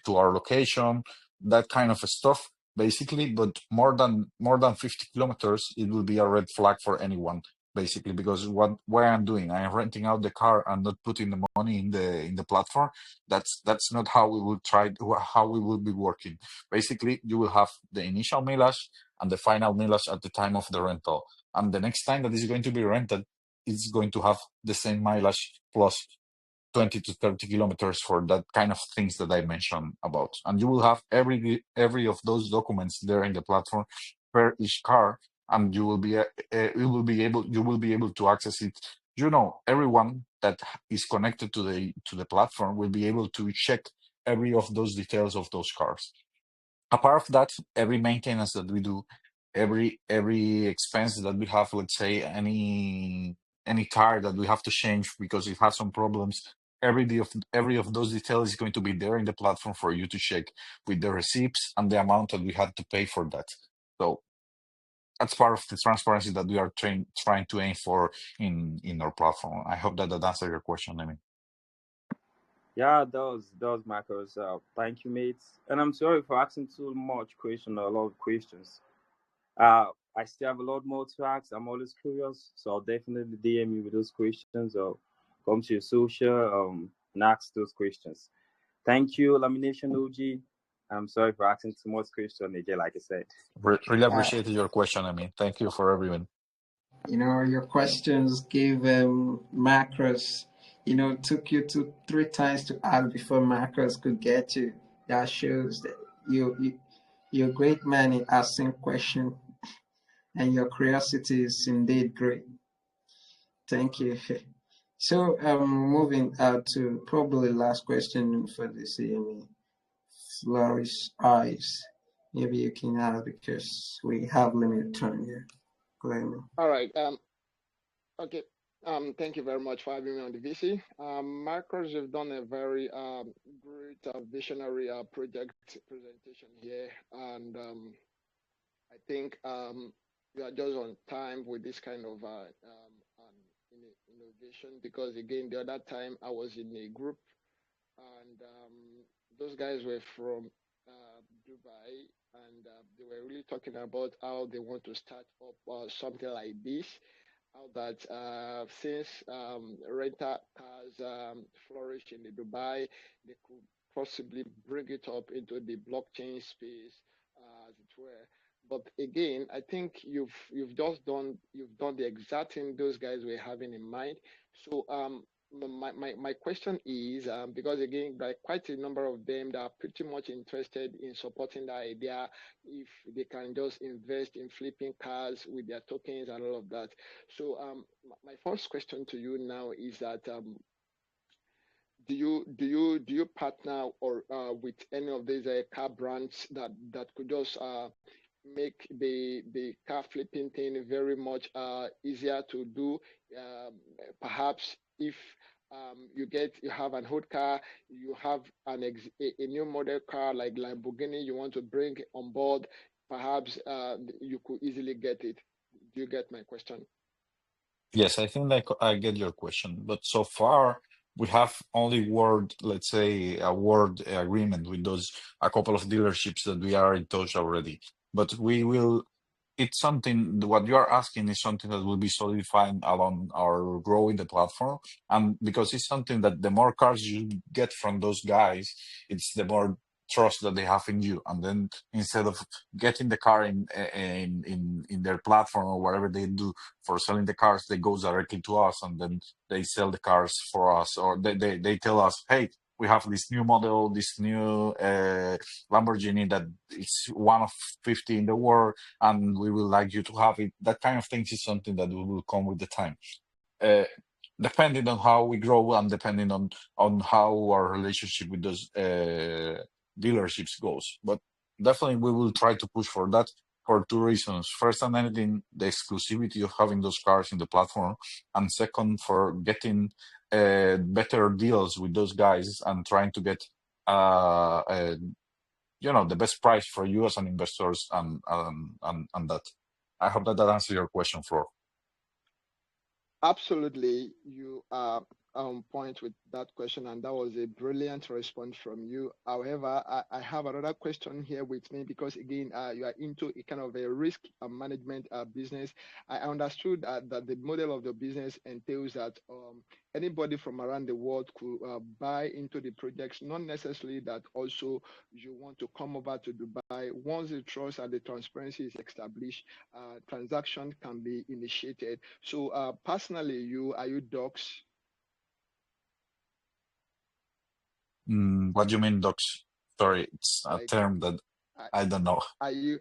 our location, that kind of stuff, basically. But more than 50 kilometers, it will be a red flag for anyone, basically, because what I'm doing, I am renting out the car and not putting the money in the platform. That's not how we will be working. Basically, you will have the initial mileage and the final mileage at the time of the rental. And the next time that is going to be rented, it's going to have the same mileage plus 20 to 30 kilometers for that kind of things that I mentioned about. And you will have every of those documents there in the platform per each car, and you will be able to access it. Everyone that is connected to the platform will be able to check every of those details of those cars. Apart of that, every maintenance that we do, every expense that we have, let's say any tire that we have to change because it has some problems, every of those details is going to be there in the platform for you to check with the receipts and the amount that we had to pay for that. So that's part of the transparency that we are trying to aim for in our platform. I hope that answers your question, Amy. Yeah, those Marcos. Thank you, mates. And I'm sorry for asking too much question, a lot of questions. I still have a lot more to ask. I'm always curious, so I'll definitely DM you with those questions or come to your social and ask those questions. Thank you, Lamination OG. I'm sorry for asking too much question again, like I said. Really appreciated your question, Amy. Thank you for everyone. Your questions gave Macros, took you to 3 times to ask before Macros could get you. That shows that you're a great man in asking questions, and your curiosity is indeed great. Thank you. So, moving out to probably last question for the CME. Flourish eyes. Maybe you can ask because we have limited time here. Glenn. All right. Okay. Thank you very much for having me on the VC. Marcos, you've done a very great visionary project presentation here, and I think you are just on time with this kind of innovation, because again, the other time I was in a group, and those guys were from Dubai, and they were really talking about how they want to start up something like this. How that since rental cars flourish in the Dubai, they could possibly bring it up into the blockchain space, as it were. But again, I think you've done the exact thing those guys were having in mind. So my question is because again, there are quite a number of them that are pretty much interested in supporting that idea if they can just invest in flipping cars with their tokens and all of that. So my first question to you now is that do you partner or with any of these car brands that could just make the car flipping thing very much easier to do? Um, Perhaps if you have an old car, you have a new model car like Lamborghini you want to bring on board, perhaps you could easily get it. Do you get my question? Yes, I think I get your question, but so far we have only word, let's say, a word agreement with those a couple of dealerships that we are in touch already. But we will. It's something. What you are asking is something that will be solidified along our growing the platform, and because it's something that the more cars you get from those guys, it's the more trust that they have in you, and then instead of getting the car in their platform or whatever they do for selling the cars, they go directly to us and then they sell the cars for us, or they tell us, hey, we have this new model, this new Lamborghini that is one of 50 in the world, and we would like you to have it. That kind of things is something that will come with the time. Uh, Depending on how we grow and depending on how our relationship with those dealerships goes. But definitely we will try to push for that for two reasons. First and anything, the exclusivity of having those cars in the platform, and second, for getting better deals with those guys and trying to get the best price for you as an investors and that. I hope that that answers your question, Flor. Absolutely, you are on point with that question, and that was a brilliant response from you. However, I have another question here with me because, again, you are into a kind of a risk management business. I understood that the model of the business entails that anybody from around the world could buy into the projects, not necessarily that also you want to come over to Dubai. Once the trust and the transparency is established, transaction can be initiated. So personally, are you docs? What do you mean, docs? Sorry, it's a Like, term that are, I don't know. are you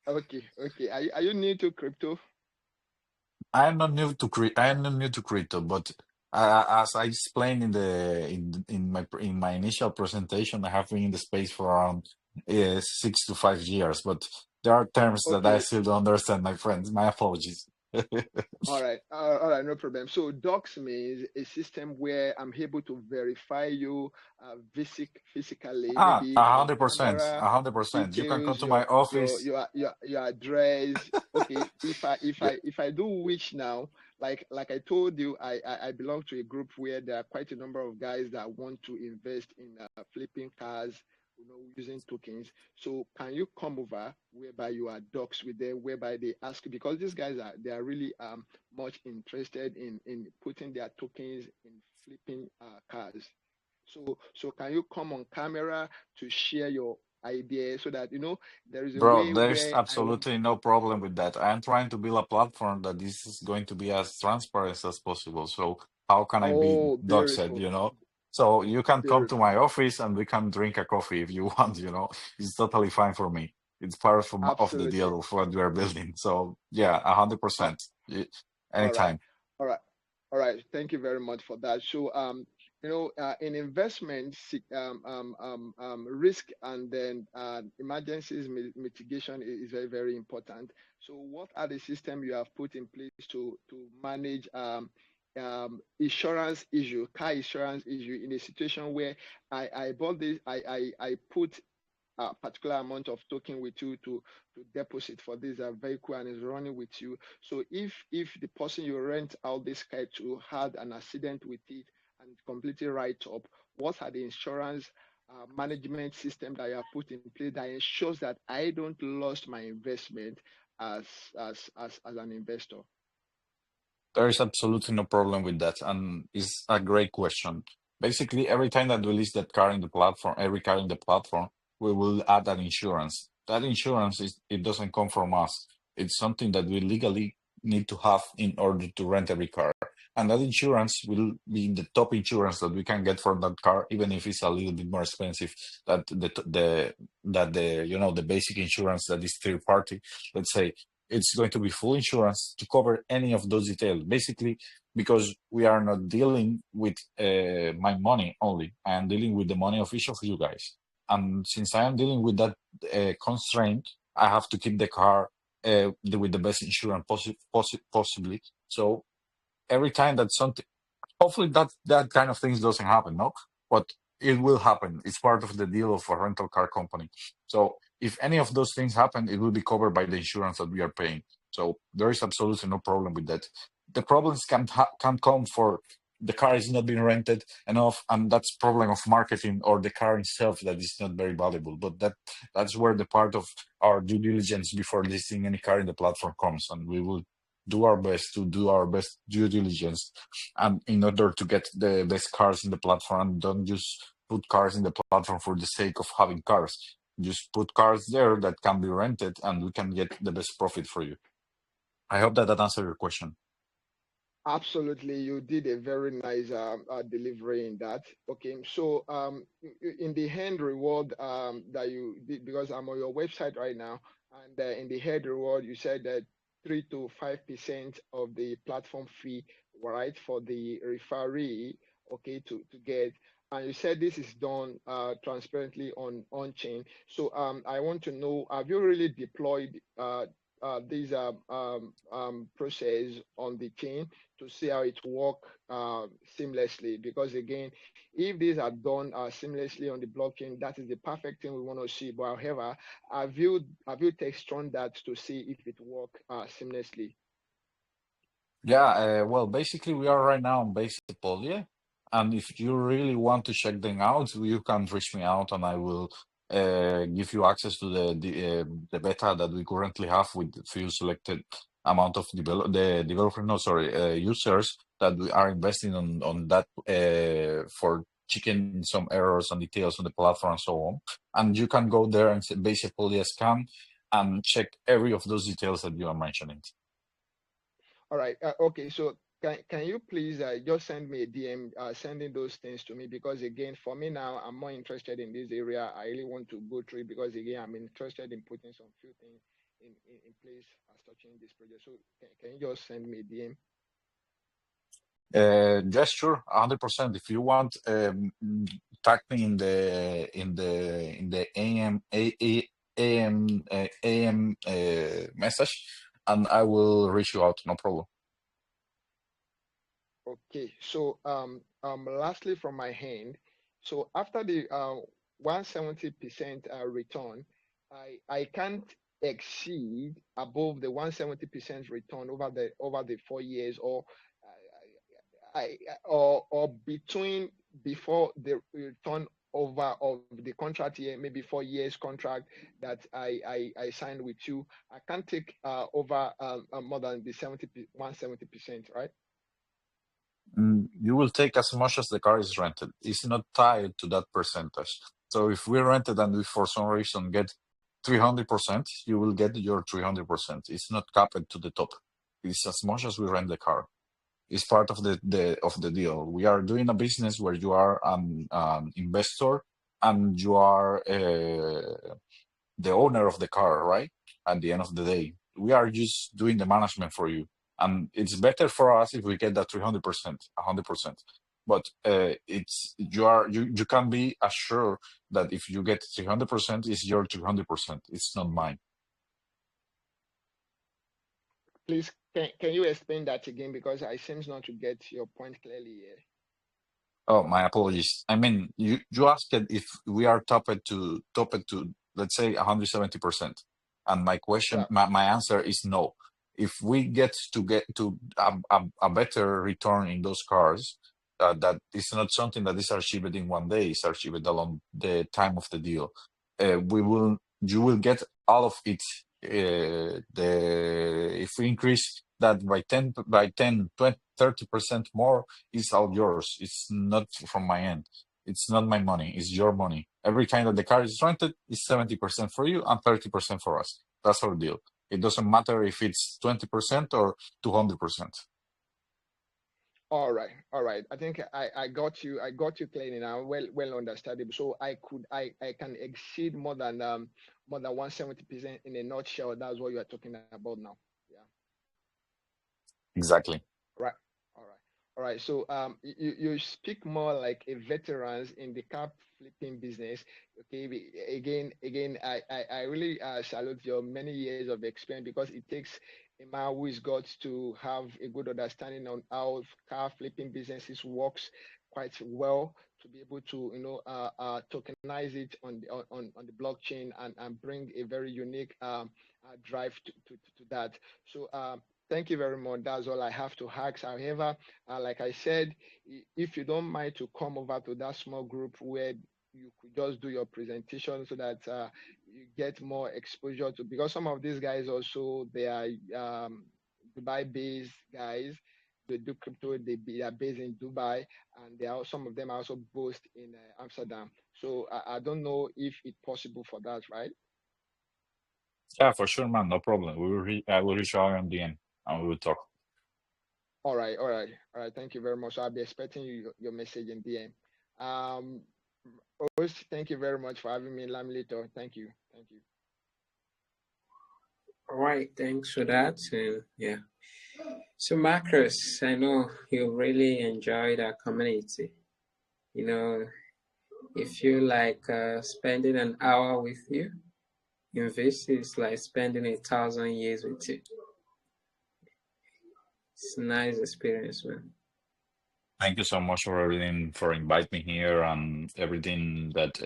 okay? Okay, are you new to crypto? I am not new to crypto, but as I explained in my initial presentation, I have been in the space for around 6 to 5 years. But there are terms that I Okay, still don't understand, my friends. My apologies. all right, no problem. So docs means a system where I'm able to verify you physically, maybe A on hundred percent, camera, 100%. You can come details, to my office. your address. Okay, if I do which now, like I told you, I belong to a group where there are quite a number of guys that want to invest in flipping cars, using tokens. So can you come over whereby you are docs with them, whereby they ask you, because these guys they are really much interested in putting their tokens in flipping cars. So can you come on camera to share your idea so that there is a Bro, way there's where I will. absolutely no problem with that. I am trying to build a platform that this is going to be as transparent as possible. So how can I be Oh, doxed, beautiful, So you can come to beautiful. my office and we can drink a coffee if you want. It's totally fine for me. It's part of the Absolutely. deal of what we are building. So yeah, 100%. All right. Anytime. All right. All right. Thank you very much for that. So, in investments, risk and then emergencies mitigation is very, very important. So, what are the systems you have put in place to manage insurance issue, car insurance issue in a situation where I bought this, I put a particular amount of token with you to deposit for this vehicle and is running with you. So if the person you rent out this car to had an accident with it and completely write up, what are the insurance management system that you have put in place that ensures that I don't lose my investment as as an investor? There is absolutely no problem with that, and it's a great question. Basically, every time that we list that car in the platform, every car in the platform, we will add an insurance. That insurance is it doesn't come from us. It's something that we legally need to have in order to rent every car. And that insurance will be the top insurance that we can get for that car, even if it's a little bit more expensive that the you know the basic insurance that is third party. Let's say it's going to be full insurance to cover any of those details. Basically, because we are not dealing with my money only, I am dealing with the money of each of you guys. And since I am dealing with that constraint, I have to keep the car with the best insurance possibly. So every time that something, hopefully that kind of things doesn't happen, no, but it will happen. It's part of the deal of a rental car company. So if any of those things happen, it will be covered by the insurance that we are paying. So there is absolutely no problem with that. The problems can come for the car is not being rented enough, and that's problem of marketing or the car itself that is not very valuable. But that's where the part of our due diligence before listing any car in the platform comes, and we will do our best to do our best due diligence and in order to get the best cars in the platform. Don't just put cars in the platform for the sake of having cars. Just put cars there that can be rented and we can get the best profit for you. I hope that answered your question. Absolutely, you did a very nice delivery in that. Okay, so in the hand reward that you did, because I'm on your website right now, and in the head reward, you said that 3 to 5% of the platform fee, right, for the referee, okay, to get. And you said this is done transparently on chain. So I want to know, have you really deployed these process on the chain to see how it work seamlessly? Because again, if these are done seamlessly on the blockchain, that is the perfect thing we want to see. But however, have you textured that to see if it work seamlessly? Yeah, well, basically, we are right now on Basic Polia, and if you really want to check them out, you can reach me out, and I will give you access to the beta that we currently have with few selected amount of users that we are investing on that for checking some errors and details on the platform and so on. And you can go there and say Basic Polia scan and check every of those details that you are mentioning. All right. Okay. So can you please just send me a DM sending those things to me? Because again, for me now, I'm more interested in this area. I really want to go through it because again, I'm interested in putting some few things in place as touching this project. So can you just send me a DM? Yes, sure, 100%. If you want, tag me in the AM message, and I will reach you out. No problem. Okay. So lastly from my hand, so after the 170% return, I can't exceed above the 170% return over the 4 years, or or between before the return over of the contract year, maybe 4 years contract that I signed with you. I can't take over more than the 170%, right? You will take as much as the car is rented. It's not tied to that percentage. So if we rented and we for some reason get 300%, you will get your 300%. It's not capped to the top. It's as much as we rent the car. It's part of the deal. We are doing a business where you are an investor and you are the owner of the car, right? At the end of the day, we are just doing the management for you, and it's better for us if we get that 300%, 100%. But you can be assured that if you get 300%, it's your 300%. It's not mine. Please, can you explain that again? Because I seems not to get your point clearly here. Oh, my apologies. I mean, you asked if we are topped to let's say 170%, and my question, Yeah. my answer is no. If we get to a better return in those cars, that is not something that is achieved in one day. It's achieved along the time of the deal. You will get all of it. If we increase that by 10, 20, 30% more, it's all yours. It's not from my end. It's not my money. It's your money. Every time that the car is rented, is 70% for you and 30% for us. That's our deal. It doesn't matter if it's 20% or 200%. All right, all right. I think I got you. I got you clearly now. Well understandable. So I can exceed more than 170% in a nutshell. That's what you are talking about now. Yeah. Exactly. Right. All right. All right. So you speak more like a veterans in the car flipping business. Okay. Again, I really salute your many years of experience, because it takes a man who is got to have a good understanding on how car flipping businesses works quite well, to be able to tokenize it on the blockchain, and bring a very unique drive to that. So thank you very much. That's all I have to ask. However, like I said, if you don't mind to come over to that small group where you could just do your presentation, so that you get more exposure to, because some of these guys also, they are Dubai-based guys. They do crypto. They are based in Dubai, and some of them are also based in Amsterdam. So I don't know if it's possible for that, right? Yeah, for sure, man. No problem. I will reach out on the end and we will talk. All right, all right, all right. Thank you very much. So I'll be expecting your message in DM. Host, thank you very much for having me in Lamlito. Thank you, thank you. All right, thanks for that. And yeah. So Marcus, I know you really enjoyed our community. You know, if you like spending an hour with you in this, is like spending 1,000 years with you. It's a nice experience, man. Thank you so much for everything, for inviting me here and everything that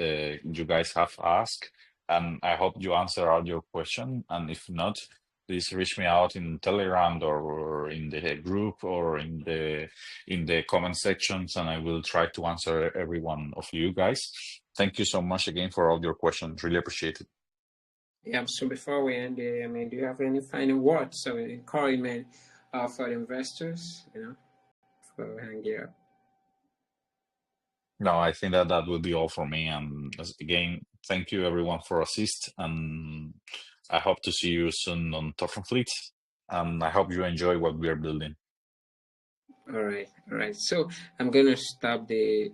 you guys have asked. And I hope you answer all your question. And if not, please reach me out in Telegram or in the group or in the comment sections, and I will try to answer every one of you guys. Thank you so much again for all your questions. Really appreciate it. Yeah, so before we end it, I mean, do you have any final words or encouragement for the investors, before we hang it up? No, I think that will be all for me. And again, thank you everyone for assist, and I hope to see you soon on Token Fleet. And I hope you enjoy what we are building. All right. So I'm going to stop the